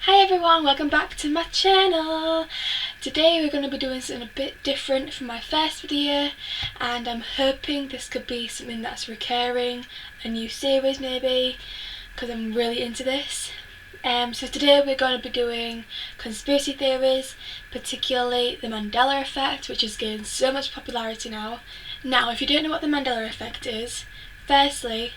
Hi everyone, welcome back to my channel. Today we're going to be doing something a bit different from my first video, and I'm hoping this could be something that's recurring, a new series maybe, because I'm really into this. So today we're going to be doing conspiracy theories, particularly the Mandela Effect, which is gaining so much popularity now. Now, if you don't know what the Mandela Effect is, firstly,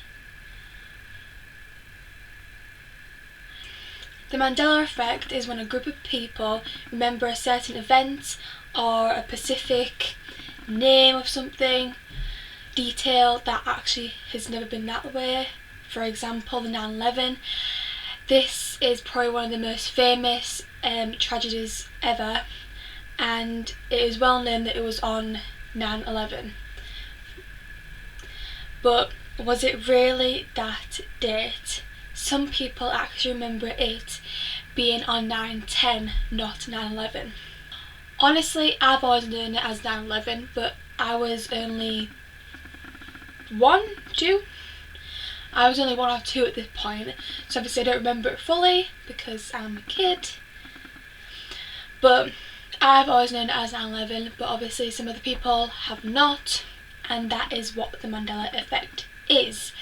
the Mandela Effect is when a group of people remember a certain event or a specific name of something, detail that actually has never been that way. For example, the 9/11. This is probably one of the most famous tragedies ever, and it is well known that it was on 9/11. But was it really that date? Some people actually remember it being on 9/10, not 9/11. Honestly, I've always known it as 9/11, but I was only one or two at this point, so obviously I don't remember it fully because I'm a kid. But I've always known it as 9/11, but obviously some other people have not, and that is what the Mandela Effect is.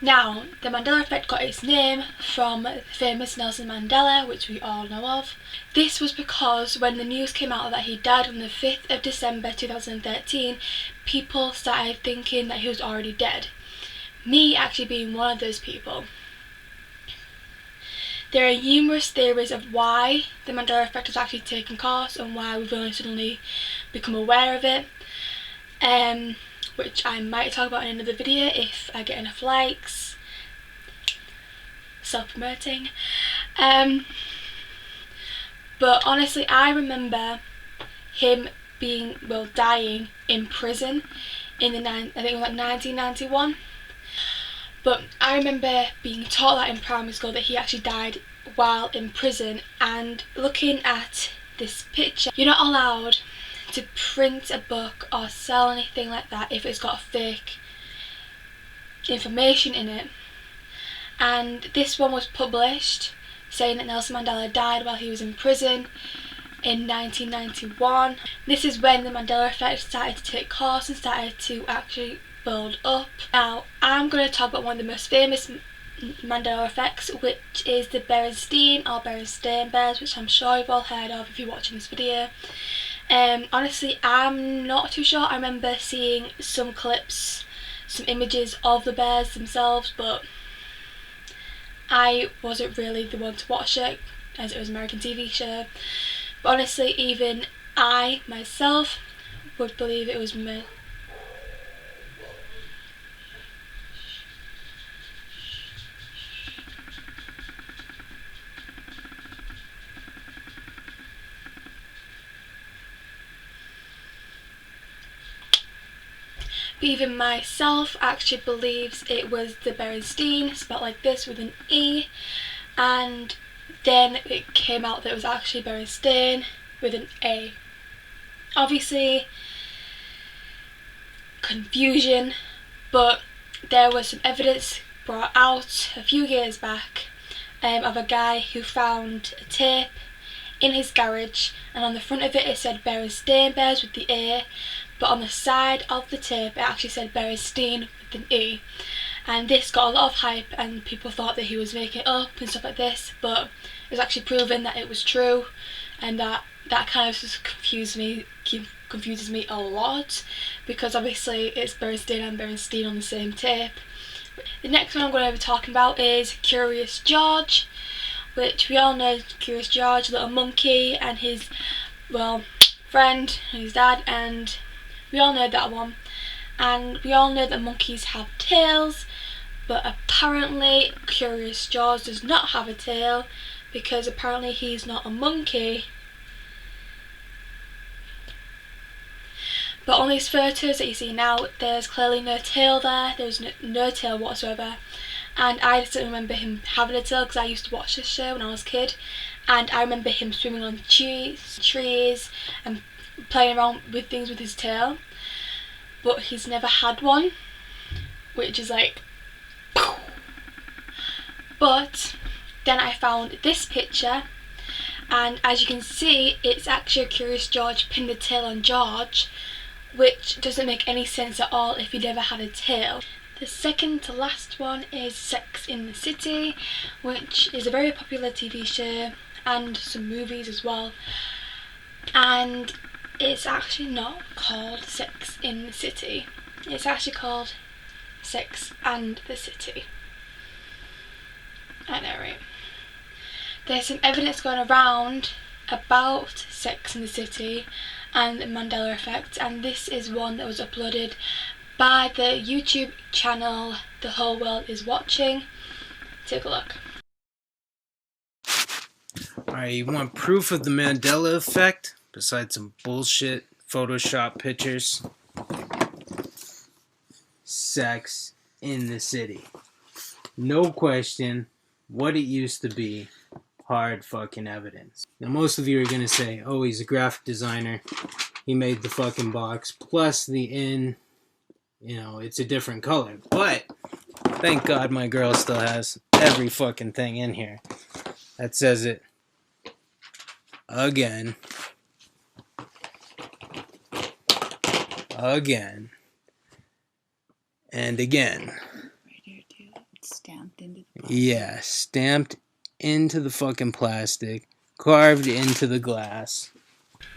Now, the Mandela Effect got its name from the famous Nelson Mandela, which we all know of. This was because when the news came out that he died on the 5th of December 2013, people started thinking that he was already dead. Me actually being one of those people. There are numerous theories of why the Mandela Effect has actually taken course and why we've only suddenly become aware of it. Which I might talk about in another video if I get enough likes. Self-promoting. But honestly, I remember him dying in prison in I think it was like 1991. But I remember being taught that in primary school that he actually died while in prison, and looking at this picture, you're not allowed to print a book or sell anything like that if it's got fake information in it. And this one was published saying that Nelson Mandela died while he was in prison in 1991. This is when the Mandela Effect started to take course and started to actually build up. Now, I'm going to talk about one of the most famous Mandela Effects, which is the Berenstain or Berenstain Bears, which I'm sure you've all heard of if you're watching this video. Honestly, I'm not too sure. I remember seeing some clips, some images of the bears themselves, but I wasn't really the one to watch it, as it was an American TV show. But honestly, even I myself would believe it was me. But even myself actually believes it was the Berenstain, spelled like this with an E, and then it came out that it was actually Berenstain with an A. Obviously, confusion, but there was some evidence brought out a few years back of a guy who found a tape in his garage, and on the front of it said Berenstain Bears with the A, but on the side of the tape it actually said Berenstain with an E. And this got a lot of hype and people thought that he was making it up and stuff like this, but it was actually proven that it was true, and that kind of just confuses me a lot, because obviously it's Berenstain and Berenstain on the same tape. The next one I'm going to be talking about is Curious George, which we all know Curious George, little monkey, and his, well, friend, his dad, and we all know that one. And we all know that monkeys have tails, but apparently Curious George does not have a tail, because apparently he's not a monkey. But on these photos that you see now, there's clearly no tail there, there's no tail whatsoever. And I just don't remember him having a tail, because I used to watch this show when I was a kid, and I remember him swimming on trees and playing around with things with his tail. But he's never had one, which is like... But then I found this picture And as you can see, it's actually a Curious George pinned the tail on George, which doesn't make any sense at all if he never had a tail. The second to last one is Sex in the City, which is a very popular TV show and some movies as well. And it's actually not called Sex in the City. It's actually called Sex and the City. I know, right? There's some evidence going around about Sex in the City and the Mandela Effect, and this is one that was uploaded by the YouTube channel The Whole World Is Watching. Take a look. Alright, you want proof of the Mandela Effect? Besides some bullshit Photoshop pictures? Sex in the City. No question, what it used to be. Hard fucking evidence. Now most of you are going to say, oh, he's a graphic designer. He made the fucking box. Plus the it's a different color. But thank God my girl still has every fucking thing in here that says it again. Again. And again. Right here too. It's stamped into the plastic. Yeah, stamped into the fucking plastic, carved into the glass.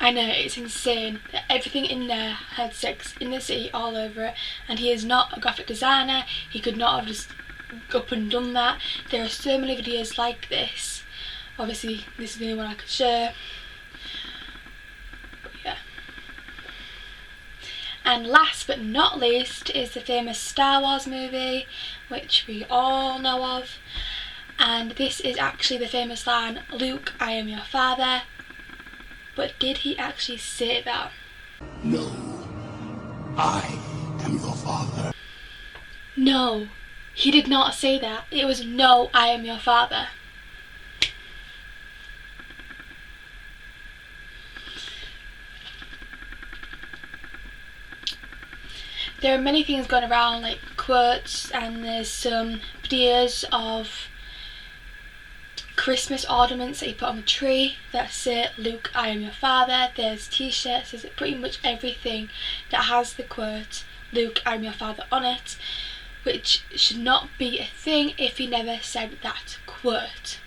I know, it's insane that everything in there had Sex in the City all over it, and he is not a graphic designer. He could not have just up and done that. There are so many videos like this. Obviously this is the only one I could share, but yeah. And last but not least is the famous Star Wars movie, which we all know of. And this is actually the famous line, "Luke, I am your father." But did he actually say that? No, I am your father. No, he did not say that. It was, "No, I am your father." There are many things going around, like quotes, and there's some videos of Christmas ornaments that you put on the tree that say, "Luke, I am your father." There's t-shirts, there's pretty much everything that has the quote, "Luke, I am your father" on it, which should not be a thing if he never said that quote.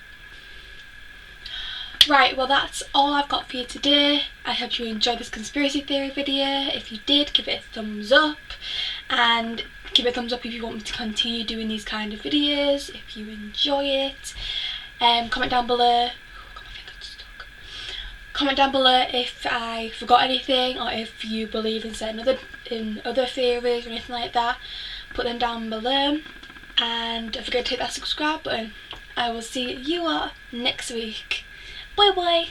Right, well that's all I've got for you today. I hope you enjoyed this conspiracy theory video. If you did, give it a thumbs up, and give it a thumbs up if you want me to continue doing these kind of videos, if you enjoy it. Comment down below. Comment down below if I forgot anything, or if you believe in other theories or anything like that. Put them down below, and don't forget to hit that subscribe button. I will see you all next week. Bye bye.